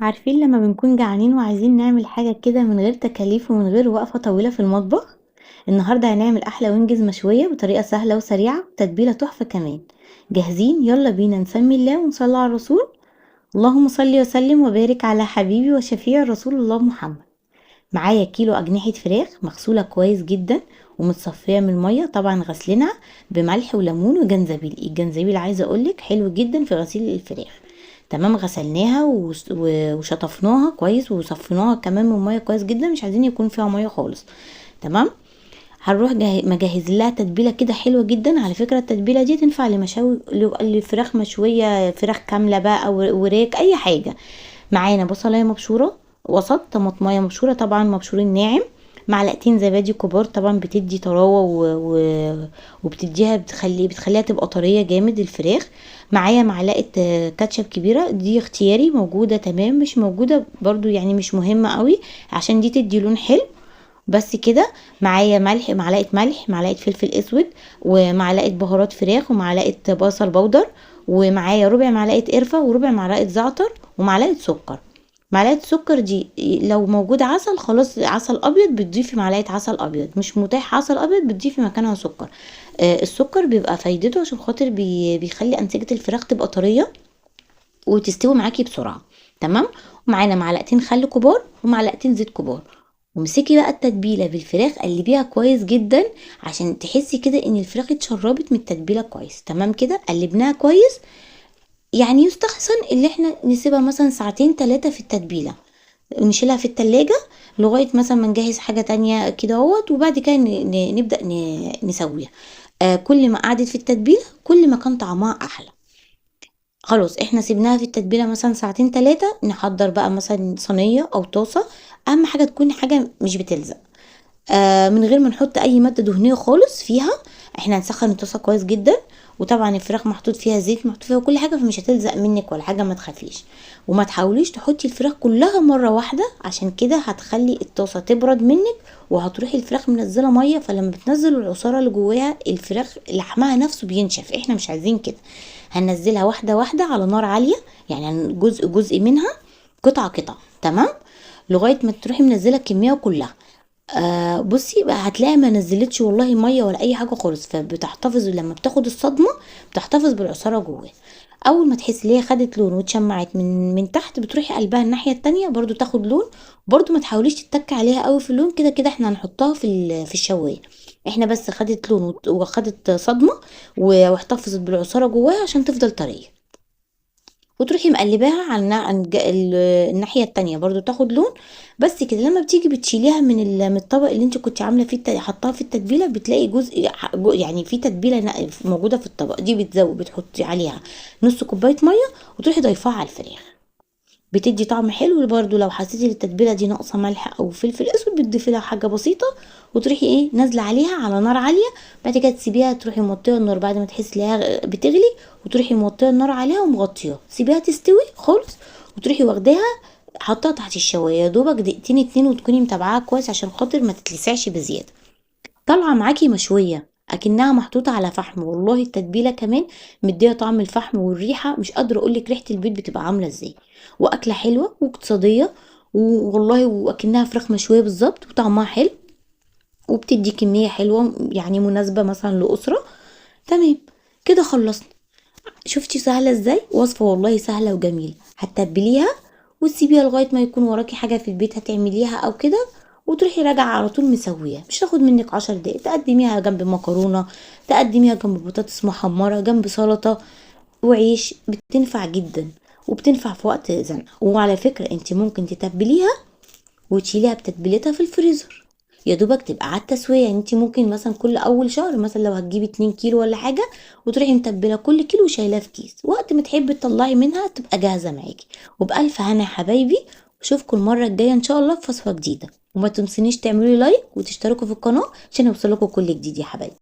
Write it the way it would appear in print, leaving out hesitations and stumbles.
عارفين لما بنكون جعانين وعايزين نعمل حاجة كده من غير تكاليف ومن غير وقفة طويلة في المطبخ. النهاردة هنعمل أحلى وينجز مشوية بطريقة سهلة وسريعة وتتبيلة تحفة كمان. جاهزين؟ يلا بينا نسمي الله ونصلي على الرسول. اللهم صل وسلم وبارك على حبيبي وشفيع الرسول الله محمد. معايا كيلو أجنحة فراخ مغسولة كويس جدا ومتصفية من المية، طبعا غسلينها بملح وليمون وجنزبيل. الجنزبيل عايزة اقولك حلو جدا في غسيل الفراخ. تمام، غسلناها وشطفناها كويس وصفيناها كمان من المية كويس جدا، مش عايزين يكون فيها مية خالص. تمام. هنروح مجهز لها تتبيله كده حلوه جدا. على فكره التتبيله دي تنفع لمشاوي، لفراخ مشويه، فراخ كامله بقى او وراك اي حاجه. معانا بصلايه مبشوره وسط، طماطمايه مبشوره طبعا مبشورين ناعم، معلقتين زبادي كبار طبعا بتدي طراوه وبتديها بتخليها تبقى طريه جامد الفراخ. معايا معلقه كاتشب كبيره، دي اختياري، موجوده تمام، مش موجوده برضو يعني مش مهمه قوي عشان دي تدي لون حلو. بس كده. معايا ملح، معلقه ملح، معلقه فلفل اسود، ومعلقه بهارات فراخ، ومعلقه بصل بودر، ومعايا ربع معلقه قرفه وربع معلقه زعتر ومعلقه سكر. معلقه السكر دي لو موجود عسل خلاص، عسل ابيض بتضيفي معلقه عسل ابيض، مش متاح عسل ابيض بتضيفي مكانها سكر. السكر بيبقى فايدته عشان خاطر بيخلي انسجه الفراخ تبقى طريه وتستوي معاكي بسرعه. تمام. ومعانا معلقتين خل كبار ومعلقتين زيت كبار. وامسكي بقى التتبيله بالفراخ قلبيها كويس جدا عشان تحسي كده ان الفراخ اتشربت من التتبيله كويس. تمام كده، قلبناها كويس. يعني يستحسن اللي احنا نسيبها مثلا ساعتين 3 في التتبيله، نشيلها في التلاجة لغايه مثلا ما نجهز حاجه تانية كده اهوت، وبعد كده نبدا نسويها. كل ما قعدت في التتبيله كل ما كان طعمها احلى. خلاص احنا سيبناها في التتبيله مثلا ساعتين 3، نحضر بقى مثلا صينيه او طاسه. اهم حاجه تكون حاجه مش بتلزق، من غير ما نحط اي ماده دهنيه خالص فيها. احنا هنسخن الطاسه كويس جدا، وطبعا الفراخ محطوط فيها زيت، محطوط فيها كل حاجه، فمش هتلزق منك ولا حاجه، ما تخافيش. وما تحاوليش تحطي الفراخ كلها مره واحده، عشان كده هتخلي الطاسه تبرد منك، وهتروحي الفراخ منزله ميه، فلما بتنزل العصاره اللي جواها الفراخ لحمها نفسه بينشف، احنا مش عايزين كده. هننزلها واحده واحده على نار عاليه، يعني جزء جزء منها، قطعه قطعه. تمام. لغايه ما تروحي منزله الكميه كلها. بصي بقى هتلاقي ما نزلتش والله ميه ولا اي حاجه خالص، فبتحتفظ لما بتاخد الصدمه بتحتفظ بالعصاره جواه. اول ما تحسي ان هي خدت لون واتشمعت من تحت، بتروحي قلبها الناحيه التانية برضو تاخد لون. برضو ما تحاوليش تتك عليها قوي في اللون، كده كده احنا هنحطها في الشوايه. احنا بس خدت لون وخدت صدمه واحتفظت بالعصاره جواها عشان تفضل طريه. وتروحي مقلباها على الناحيه التانية برضو تاخد لون. بس كده لما بتيجي بتشيليها من الطبق اللي انت كنت عامله فيه حطاها في التتبيله، بتلاقي يعني في تتبيله موجوده في الطبق دي، بتحطي عليها نص كوبايه ميه وتروحي ضيفاها على الفراخ. بتدي طعم حلو برضو. لو حسيتي التتبيله دي ناقصه ملح او فلفل اسود بتضيفي لها حاجه بسيطه، وتروحي نازله عليها على نار عاليه. بعد كده تسيبيها، تروحي موطيه النار بعد ما تحسي انها بتغلي، وتروحي موطيه النار عليها ومغطياها، سيبيها تستوي خالص، وتروحي واخداها حطها تحت الشوايه يا دوبك دقيقتين 2، وتكوني متابعاها كويس عشان خاطر ما تتلسعش بزياده. طالعه معاكي مشويه اكنها محطوطه على فحم. والله التتبيله كمان مديه طعم الفحم، والريحه مش قادره اقولك ريحه البيت بتبقى عامله ازاي. واكله حلوه واقتصاديه، والله واكنها فراخ مشويه بالظبط، وطعمها حلو، وبتدي كميه حلوه يعني مناسبه مثلا لاسره. تمام. كده خلصنا. شفتي سهله ازاي؟ وصفه والله سهله وجميله. هتتبليها وتسيبيها لغايه ما يكون وراكي حاجه في البيت هتعمليها او كده، وتروحي راجعه على طول مسويها، مش تاخد منك 10 دقايق. تقدميها جنب مكرونه، تقدميها جنب بطاطس محمره، جنب سلطه وعيش، بتنفع جدا وبتنفع في وقت زنقه. وعلى فكره انت ممكن تتبليها وتشيليها بتتبيلتها في الفريزر، يا دوبك تبقى على التسويه. يعني انت ممكن مثلا كل اول شهر مثلا لو هتجيبي 2 كيلو ولا حاجه، وتروحي متبله كل كيلو وشايلاه في كيس، وقت ما تحبي تطلعي منها تبقى جاهزه معاكي. وبالف هنا يا حبايبي. اشوفكم المره الجايه ان شاء الله في وصفه جديده. وما تنسونيش تعملوا لايك وتشتركوا في القناه عشان يوصلكوا كل جديد يا حبايبي.